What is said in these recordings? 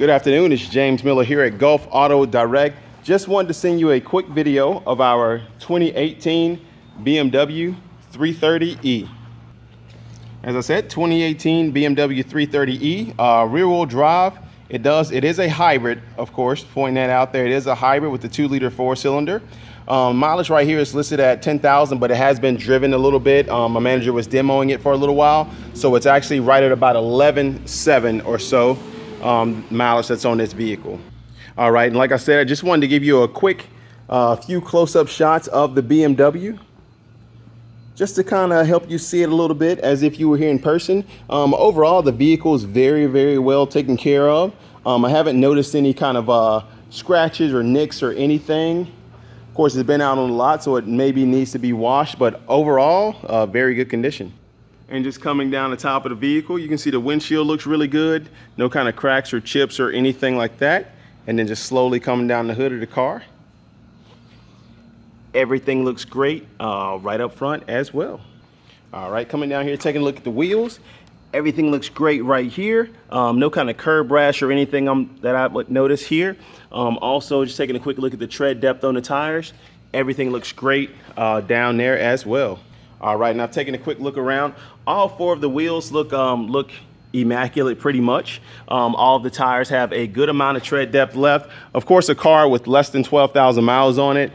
Good afternoon, it's James Miller here at Gulf Auto Direct. Just wanted to send you a quick video of our 2018 BMW 330e. As I said, 2018 BMW 330e, rear wheel drive. It is a hybrid, of course, pointing that out there. It is a hybrid with the 2-liter 4-cylinder. Mileage right here is listed at 10,000, but it has been driven a little bit. My manager was demoing it for a little while, so it's actually right at about 11.7 or so mileage that's on this vehicle. All right, and like I said, I just wanted to give you a quick few close-up shots of the BMW, just to kind of help you see it a little bit as if you were here in person. Overall, the vehicle is very, very well taken care of. I haven't noticed any kind of scratches or nicks or anything. Of course, it's been out on the lot, so it maybe needs to be washed, but overall, very good condition. And just coming down the top of the vehicle, you can see the windshield looks really good. No kind of cracks or chips or anything like that. And then just slowly coming down the hood of the car. Everything looks great right up front as well. All right, coming down here, taking a look at the wheels. Everything looks great right here. No kind of curb rash or anything that I would notice here. Also, just taking a quick look at the tread depth on the tires. Everything looks great down there as well. All right, now taking a quick look around. All 4 of the wheels look immaculate pretty much. All of the tires have a good amount of tread depth left. Of course, a car with less than 12,000 miles on it,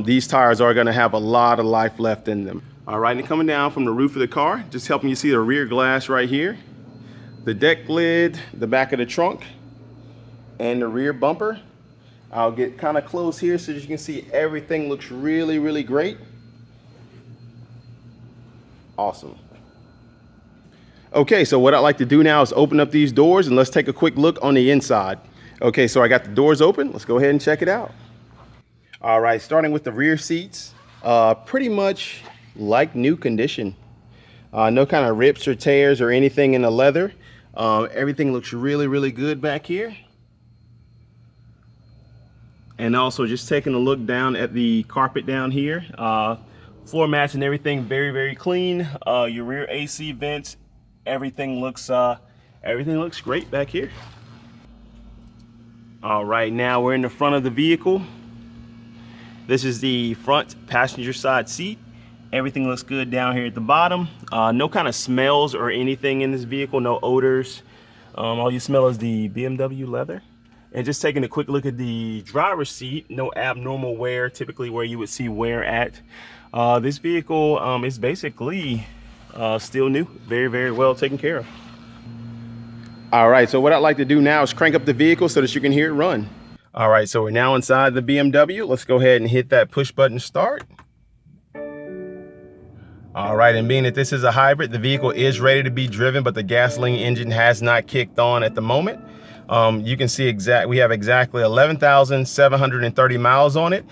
these tires are gonna have a lot of life left in them. All right, and coming down from the roof of the car, just helping you see the rear glass right here, the deck lid, the back of the trunk, and the rear bumper. I'll get kind of close here so you can see everything looks really, really great. Awesome. Okay, so what I'd like to do now is open up these doors and let's take a quick look on the inside. Okay, so I got the doors open. Let's go ahead and check it out. All right, starting with the rear seats, pretty much like new condition. No kind of rips or tears or anything in the leather. Everything looks really, really good back here. And also just taking a look down at the carpet down here. Floor mats and everything very, very clean. Your rear AC vents, everything looks great back here. All right, now we're in the front of the vehicle. This is the front passenger side seat. Everything looks good down here at the bottom. No kind of smells or anything in this vehicle, no odors. All you smell is the BMW leather. And just taking a quick look at the driver's seat, no abnormal wear, typically where you would see wear at. This vehicle is basically still new, very, very well taken care of. All right, so what I'd like to do now is crank up the vehicle so that you can hear it run. All right, so we're now inside the BMW. Let's go ahead and hit that push button start. All right, and being that this is a hybrid, the vehicle is ready to be driven, but the gasoline engine has not kicked on at the moment. You can see we have exactly 11,730 miles on it.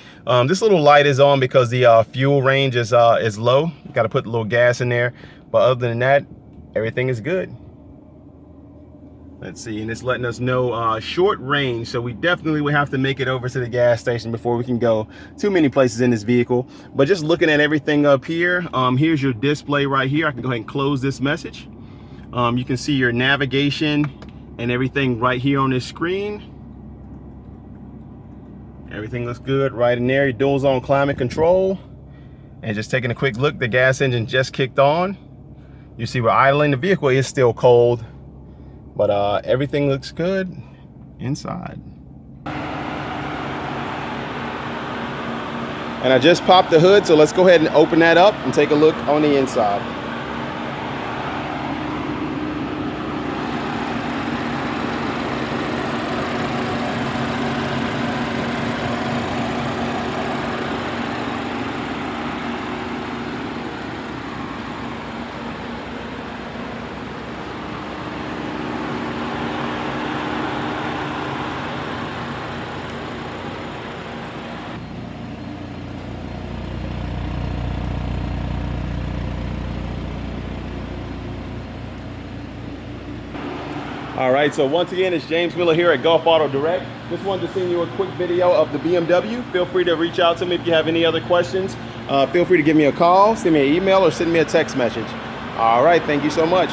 This little light is on because the fuel range is low. You got to put a little gas in there, but other than that, everything is good. Let's see, and it's letting us know short range, so we definitely would have to make it over to the gas station before we can go too many places in this vehicle. But just looking at everything up here, here's your display right here. I can go ahead and close this message. You can see your navigation and everything right here on this screen. Everything looks good right in there. Your dual zone climate control. And just taking a quick look, the gas engine just kicked on. You see we're idling. The vehicle is still cold, but everything looks good inside. And I just popped the hood, so let's go ahead and open that up and take a look on the inside. All right, so once again, it's James Miller here at Gulf Auto Direct. Just wanted to send you a quick video of the BMW. Feel free to reach out to me if you have any other questions. Feel free to give me a call, send me an email, or send me a text message. All right, thank you so much.